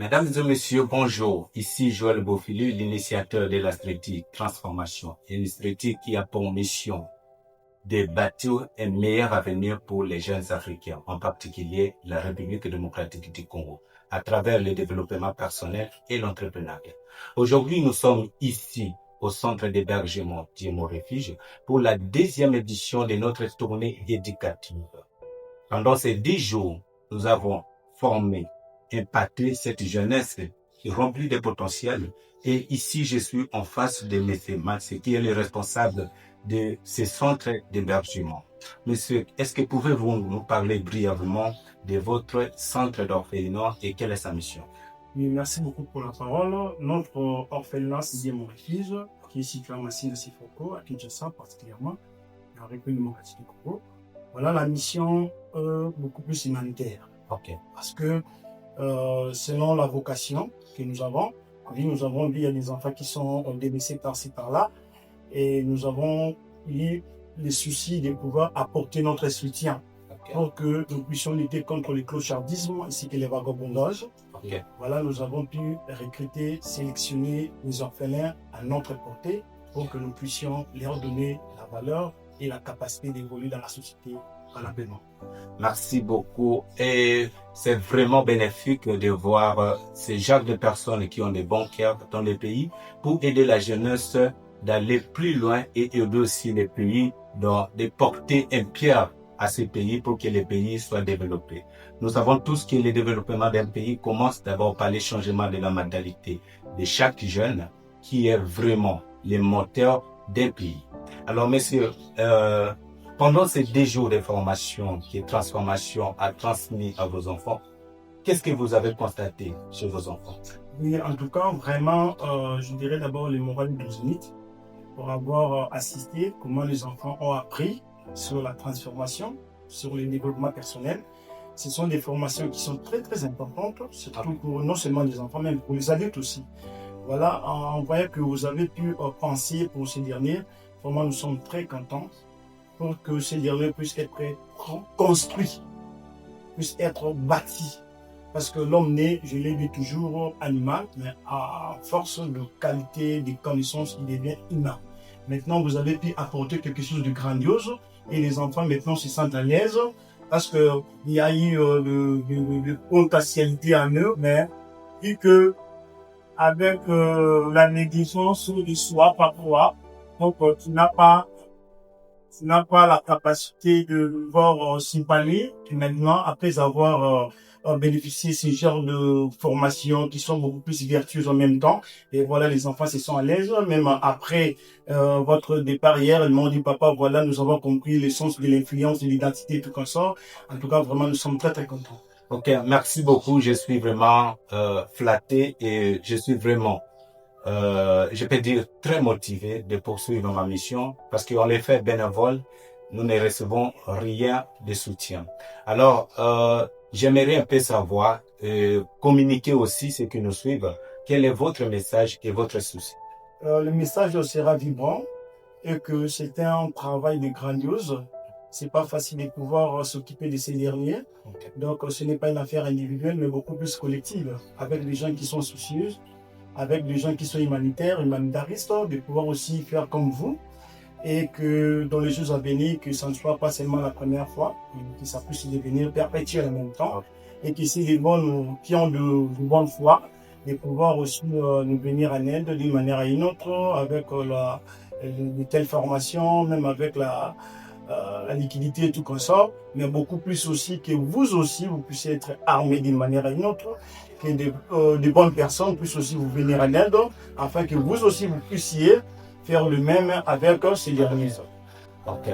Mesdames et messieurs, bonjour. Ici Joël Beaufilu, l'initiateur de la stratégie Transformation. Une stratégie qui a pour mission de bâtir un meilleur avenir pour les jeunes Africains, en particulier la République démocratique du Congo, à travers le développement personnel et l'entrepreneuriat. Aujourd'hui, nous sommes ici au centre d'hébergement d'Imo Refuge pour la 2e édition de notre tournée éducative. Pendant ces 10 jours, nous avons formé, impacté cette jeunesse remplie de potentiel. Et ici, je suis en face de M. Max, qui est le responsable de ce centre d'hébergement. Monsieur, est-ce que pouvez-vous nous parler brièvement de votre centre d'orphelinat et quelle est sa mission? Oui, merci beaucoup pour la parole. Notre orphelinat, c'est Imo Refuge, qui est situé à Massina Sifoko, à Kinshasa particulièrement, en République démocratique du Congo. Voilà la mission beaucoup plus humanitaire. Ok. Parce que selon la vocation que nous avons vu, il y a des enfants qui sont délaissés par-ci par-là, et nous avons eu le souci de pouvoir apporter notre soutien pour que nous puissions lutter contre le clochardisme ainsi que les vagabondages. Okay. Voilà, nous avons pu recruter, sélectionner les orphelins à notre portée pour que nous puissions leur donner la valeur et la capacité d'évoluer dans la société rapidement. Merci beaucoup. Et c'est vraiment bénéfique de voir ces genres de personnes qui ont des bons cœurs dans les pays pour aider la jeunesse d'aller plus loin et aider aussi les pays de porter un pierre à ces pays pour que les pays soient développés. Nous savons tous que le développement d'un pays commence d'abord par le changement de la mentalité de chaque jeune qui est vraiment le moteur d'un pays. Alors, messieurs, pendant ces 10 jours de formation que Transformation a transmis à vos enfants, qu'est-ce que vous avez constaté chez vos enfants? Oui, en tout cas, vraiment, je dirais d'abord le moral de Zénith pour avoir assisté comment les enfants ont appris sur la transformation, sur le développement personnel. Ce sont des formations qui sont très très importantes, surtout pour non seulement les enfants, mais pour les adultes aussi. Voilà, en voyant que vous avez pu penser pour ces derniers, vraiment nous sommes très contents pour que ces derniers puissent être construits, puissent être bâtis. Parce que l'homme né, je l'ai dit toujours, animal, mais à force de qualité, de connaissances, il devient humain. Maintenant, vous avez pu apporter quelque chose de grandiose et les enfants maintenant se sentent à l'aise parce qu'il y a eu de potentialité en eux, mais vu que avec la négligence de soi parfois, donc tu n'as pas la capacité de voir s'épanouir. Et maintenant, après avoir bénéficié de ce genre de formations qui sont beaucoup plus vertueuses en même temps, et voilà, les enfants se sont à l'aise. Même après votre départ hier, ils m'ont dit, papa, voilà, nous avons compris le sens de l'influence, de l'identité et tout comme ça. En tout cas, vraiment, nous sommes très, très contents. Ok, merci beaucoup. Je suis vraiment flatté et je suis vraiment je peux dire très motivé de poursuivre ma mission parce qu'en effet bénévole, nous ne recevons rien de soutien. Alors, j'aimerais un peu savoir, communiquer aussi ceux qui nous suivent, quel est votre message et votre souci? Le message sera vibrant et que c'est un travail de grandiose. C'est pas facile de pouvoir s'occuper de ces derniers. Okay. Donc, ce n'est pas une affaire individuelle, mais beaucoup plus collective, avec des gens qui sont soucieux, avec des gens qui sont humanitaristes, de pouvoir aussi faire comme vous, et que dans les jours à venir, que ça ne soit pas seulement la première fois, que ça puisse devenir perpétuel en même temps, et que si les gens qui ont de bonne foi, de pouvoir aussi nous venir en aide d'une manière à une autre, avec de telles formations, même avec la liquidité et tout comme ça, mais beaucoup plus aussi que vous aussi, vous puissiez être armés d'une manière à une autre, que de bonnes personnes puissent aussi vous venir en aide, afin que vous aussi vous puissiez faire le même avec ces derniers. Ok.